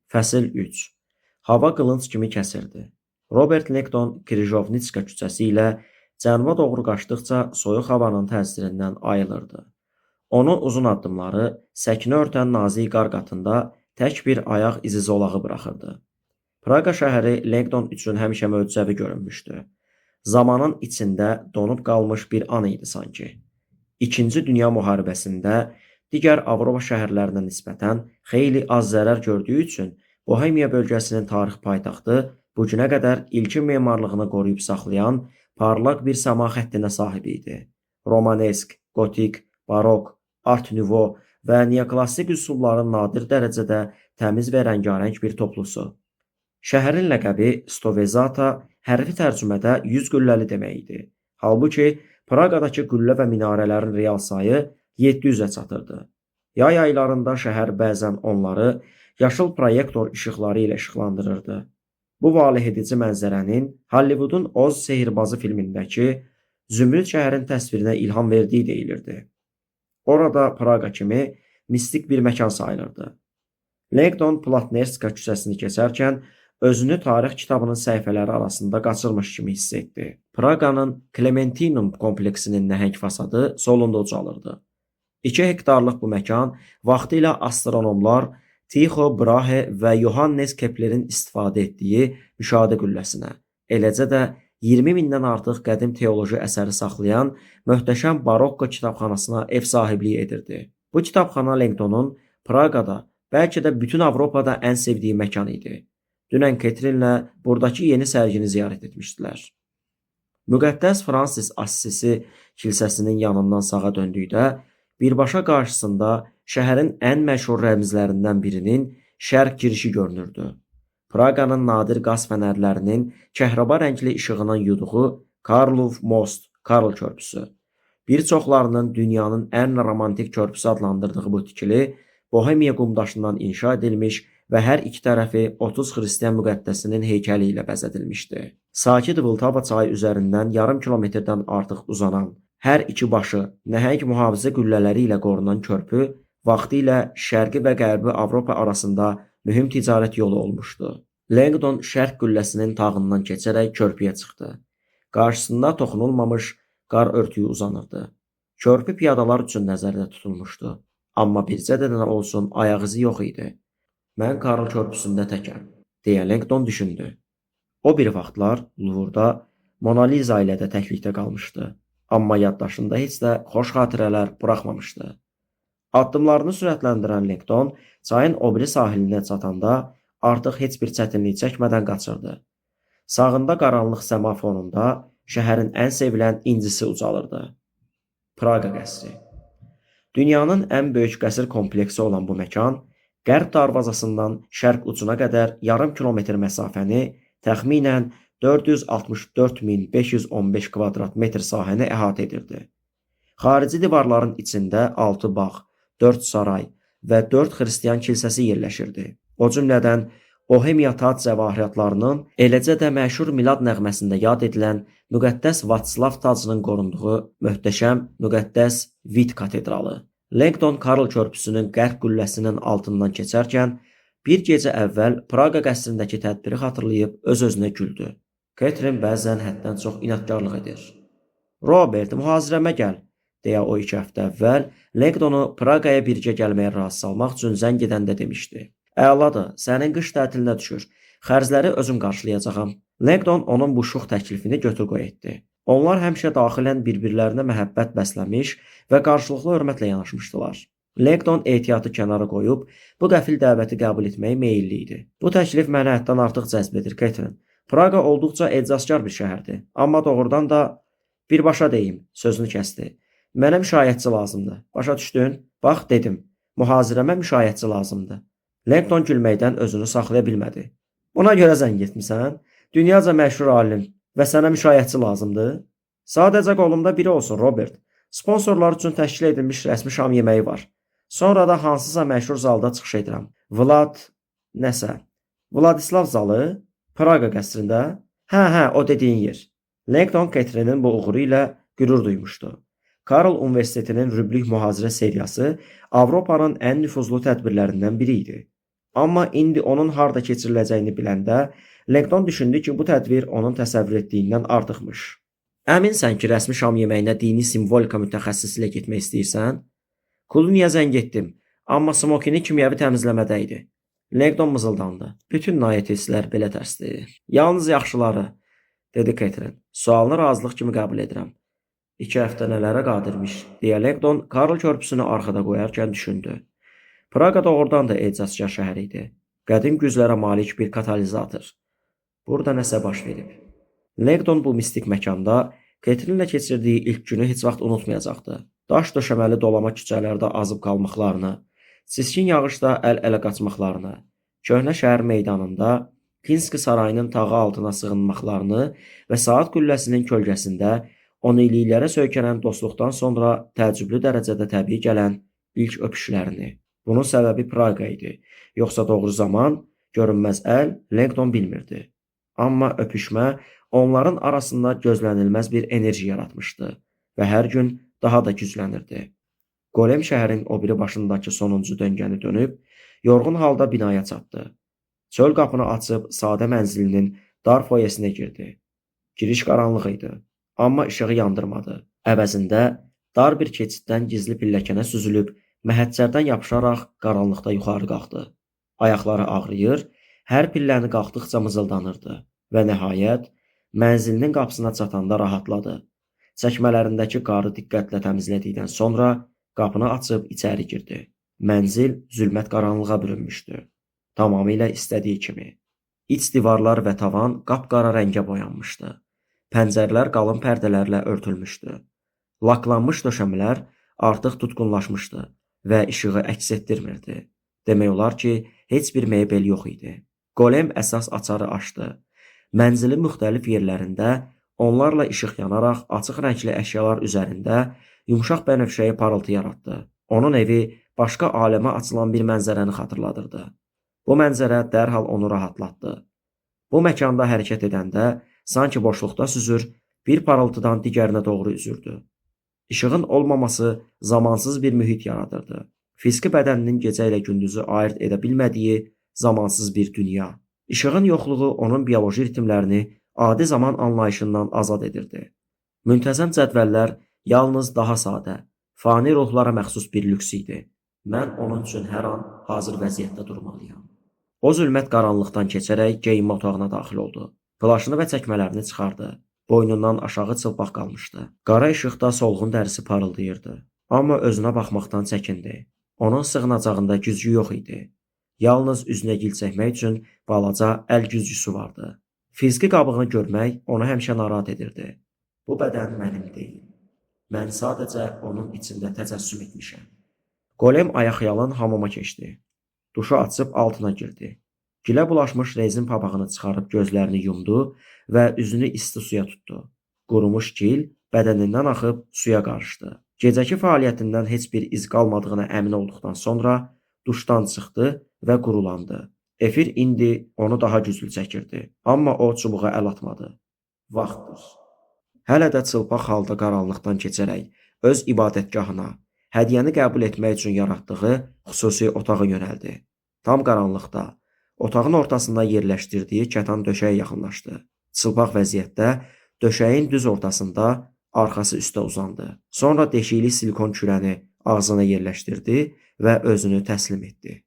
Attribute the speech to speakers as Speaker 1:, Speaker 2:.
Speaker 1: Fəsil 3. Hava qılınc kimi kəsirdi. Robert Lekton Krijovnitska küçəsi ilə cənuba doğru qaçdıqca soyuq havanın təsirindən ayılırdı. Onu uzun addımları səkinə örtən nazik qar qatında tək bir ayaq izi zolağı buraxırdı. Praqa şəhəri Lekton üçün həmişə möcüzəvi görünmüşdü. Zamanın içində donub qalmış bir an idi sanki. İkinci Dünya müharibəsində digər Avropa şəhərlərinə nisbətən xeyli az zərər gördüyü üçün Bohemiya bölgəsinin tarix paytaxtı bu günə qədər ilkin memarlığını qoruyub saxlayan parlaq bir səma xəttinə sahib idi. Romanesk, gotik, barok, art nouveau və neoklassik üsulların nadir dərəcədə təmiz və rəngarəng bir toplusu. Şəhərin ləqəbi Stovezata hərfi tərcümədə 100 qülləli demək idi. Halbuki Praqadakı qüllə və minarələrin real sayı 700-ə çatırdı. Yay aylarında şəhər bəzən onları yaşıl proyektor işıqları ilə işıqlandırırdı. Bu valehedici mənzərənin Hollywoodun Oz Sehirbazı filmindəki Zümrüd şəhərin təsvirinə ilham verdiyi deyilirdi. Orada Praqa kimi mistik bir məkan sayılırdı. Lekton Platnerska küçəsini keçərkən özünü tarix kitabının səhifələri arasında qaçırmış kimi hiss etdi. Praqanın Klementinum kompleksinin nəhəng fasadı solunda ucalırdı. 2 hektarlıq bu məkan vaxtilə astronomlar Tycho Brahe və Johannes Keplerin istifadə etdiyi müşahidə qülləsinə, eləcə də 20 mindən artıq qədim teoloji əsəri saxlayan möhtəşəm barokko kitabxanasına ev sahibliyi edirdi. Bu kitabxana Lektonun Praqada, bəlkə də bütün Avropada ən sevdiyi məkan idi. Dünən Ketrinlə buradakı yeni sərgini ziyarət etmişdilər. Müqəddəs Fransis Assisi kilsəsinin yanından sağa döndükdə birbaşa qarşısında şəhərin ən məşhur rəmzlərindən birinin şərq girişi görünürdü. Praqanın nadir qaz fənərlərinin kəhraba rəngli işığının yuduğu Karlov Most, Karl körpüsü. Bir çoxlarının dünyanın ən romantik körpüsü adlandırdığı bu tikili Bohemiya qumdaşından inşa edilmiş və hər iki tərəfi 30 xristian müqəddəsinin heykəli ilə bəzədilmişdi. Sakit Vltava çayı üzərindən yarım kilometrdən artıq uzanan, hər iki başı nəhəng mühafizə qüllələri ilə qorunan körpü vaxtilə şərqi və qərbi Avropa arasında mühüm ticarət yolu olmuşdu. Lekton şərq qülləsinin tağından keçərək körpüyə çıxdı. Qarşısında toxunulmamış qar örtüyü uzanırdı. Körpü piyadalar üçün nəzərdə tutulmuşdu. Amma bircə də olsun ayaq izi yox idi. Mən Karl körpüsündə təkəm, deyə Lekton düşündü. O bir vaxtlar Luvurda Mona Lisa ilə də təklikdə qalmışdı. Amma yaddaşında heç də xoş xatirələr buraxmamışdı. Addımlarını sürətləndirən Lekton çayın o biri sahilinə çatanda artıq heç bir çətinlik çəkmədən qaçırdı. Sağında qaranlıq səma fonunda şəhərin ən sevilən incisi ucalırdı. Praqa qəsri. Dünyanın ən böyük qəsr kompleksi olan bu məkan qərb darvazasından şərq ucuna qədər yarım kilometr məsafəni təxminən 464.515 kvadrat metr sahəni əhatə edirdi. Xarici divarların içində 6 bağ, 4 saray və 4 xristian kilsəsi yerləşirdi. O cümlədən Bohemiya tac cəvahiratlarının, eləcə də məşhur milad nəğməsində yad edilən müqəddəs Vatslav tacının qorunduğu möhtəşəm müqəddəs Vit katedralı. Lekton Karl körpüsünün qərb qülləsinin altından keçərkən bir gecə əvvəl Praqa qəsrindəki tədbiri xatırlayıb öz-özünə güldü. Ketrin bəzən həddən çox inadkarlıq edir. Robert, mühazirəmə gəl, deyə o 2 həftə əvvəl Lektonu Praqaya birgə gəlməyə razı salmaq üçün zəng edəndə demişdi. Əladır, sənin qış tətilinə düşür. Xərcləri özüm qarşılayacağam. Lekton onun bu şux təklifini götür-qoy etdi. Onlar həmişə daxilən bir-birlərinə məhəbbət bəsləmiş və qarşılıqlı hörmətlə yanaşmışdılar. Lekton ehtiyatı kənara qoyub bu qəfil dəvəti qəbul etməyə meyilli idi. Bu təklif məni həddən artıq cəzb edir, Ketrin. Praqa olduqca ecazkar bir şəhərdir. Amma doğrudan da birbaşa deyim, sözünü kəsdi. Mənə müşayiətçi lazımdır. Başa düşdün? Bax, dedim. Mühazirəmə müşayiətçi lazımdır. Lekton gülməkdən özünü saxlaya bilmədi. Buna görə zəng etmisən? Dünyaca məşhur alim və sənə müşayiətçi lazımdır? Sadəcə qolumda biri olsun, Robert. Sponsorlar üçün təşkil edilmiş rəsmi şam yeməyi var. Sonra da hansısa məşhur zalda çıxış edirəm. Vladislav zalı? Praqa qəsrində? Hə, o dediyin yer. Lekton Ketrinin bu uğuru ilə qürur duymuşdu. Karl Universitetinin rüblük mühazirə seriyası Avropanın ən nüfuzlu tədbirlərindən biri idi. Amma indi onun harda keçiriləcəyini biləndə, Langdon düşündü ki, bu tədbir onun təsəvvür etdiyindən artıqmış. Əminsən ki, rəsmi şam yeməyinə dini simvolika mütəxəssisi ilə getmək istəyirsən? Kluniyə zəng etdim, amma Smokini kimyəvi təmizləmədə idi. Langdon mızıldandı. Bütün naiteslər belə tərsdir. Yalnız yaxşıları, dedi Catherine. Sualını razılıq kimi qəbul edirəm. 2 həftə nələrə qadirmiş, deyə Langdon Karl körpüsünü arxada qoyarkən düşündü. Praqa doğrudan da ecazkar şəhər idi. Qədim güclərə malik bir katalizator. Burada nəsə baş verib. Langdon bu mistik məkanda Catherine ilə keçirdiyi ilk günü heç vaxt unutmayacaqdı. Daş döşəməli dolama küçələrdə azıb qalmaqlarını, çiskin yağışda əl-ələ qaçmaqlarını, köhnə şəhər meydanında Kinski sarayının tağı altına sığınmaqlarını və saat qülləsinin kölgəsində 10 illiklərə söykənən dostluqdan sonra təəccüblü dərəcədə təbii gələn ilk öpüşlərini. Bunun səbəbi Praqa idi. Yoxsa doğru zaman, görünməz əl Langdon bilmirdi. Amma öpüşmə onların arasında gözlənilməz bir enerji yaratmışdı və hər gün daha da güclənirdi. Golem şəhərin o biri başındakı sonuncu döngəni dönüb, yorğun halda binaya çatdı. Çöl qapını açıb sadə mənzilinin dar foyesinə girdi. Giriş qaranlıq idi, amma işığı yandırmadı. Əvəzində dar bir keçiddən gizli pilləkənə süzülüb, məhəccərdən yapışaraq qaranlıqda yuxarı qalxdı. Ayaqları ağrıyır, hər pilləni qalxdıqca mızıldanırdı və nəhayət mənzilinin qapısına çatanda rahatladı. Çəkmələrindəki qarı diqqətlə təmizlədikdən sonra qapını açıb içəri girdi. Mənzil zülmət qaranlığa bürünmüşdü. Tamamilə istədiyi kimi. İç divarlar və tavan qapqara rəngə boyanmışdı. Pəncərələr qalın pərdələrlə örtülmüşdü. Laklanmış döşəmələr artıq tutqunlaşmışdı və işığı əks etdirmirdi. Demək olar ki, heç bir mebel yox idi. Golem əsas açarı açdı. Mənzilin müxtəlif yerlərində onlarla işıq yanaraq açıq rəngli əşyalar üzərində yumşaq bənövşəyi parıltı yaratdı. Onun evi başqa aləmə açılan bir mənzərəni xatırladırdı. Bu mənzərə dərhal onu rahatlatdı. Bu məkanda hərəkət edəndə sanki boşluqda süzür, bir parıltıdan digərinə doğru üzürdü. İşığın olmaması zamansız bir mühit yaradırdı. Fiziki bədəninin gecə ilə gündüzü ayırt edə bilmədiyi zamansız bir dünya. İşığın yoxluğu onun bioloji ritmlərini adi zaman anlayışından azad edirdi. Müntəzəm cədvəllər yalnız daha sadə, fani ruhlara məxsus bir lüks idi. Mən onun üçün hər an hazır vəziyyətdə durmalıyam. O zülmət qaranlıqdan keçərək geyinmə otağına daxil oldu. Plaşını və çəkmələrini çıxardı. Boynundan aşağı çılpaq qalmışdı. Qara işıqda solğun dərisi parıldayırdı. Amma özünə baxmaqdan çəkindi. Onun sığınacağında güzgü yox idi. Yalnız üzünə gil çəkmək üçün balaca əl güzgüsü vardı. Fiziki qabığını görmək onu həmişə narahat edirdi. Bu bədən mənim deyil. Mən sadəcə onun içində təcəssüm etmişəm. Golem ayaqyalın hamama keçdi. Duşu açıb altına girdi. Gilə bulaşmış rezin papağını çıxarıb gözlərini yumdu və üzünü isti suya tutdu. Qurumuş gil bədənindən axıb suya qarışdı. Gecəki fəaliyyətindən heç bir iz qalmadığına əmin olduqdan sonra duşdan çıxdı və qurulandı. Efir indi onu daha güclü çəkirdi. Amma o çubuğa əl atmadı. Vaxtdır. Hələ də çılpaq halda qaranlıqdan keçərək öz ibadətgahına, hədiyyəni qəbul etmək üçün yaratdığı xüsusi otağa yönəldi. Tam qaranlıqda, otağın ortasında yerləşdirdiyi kətan döşəyə yaxınlaşdı. Çılpaq vəziyyətdə döşəyin düz ortasında arxası üstə uzandı. Sonra deşikli silikon kürəni ağzına yerləşdirdi və özünü təslim etdi.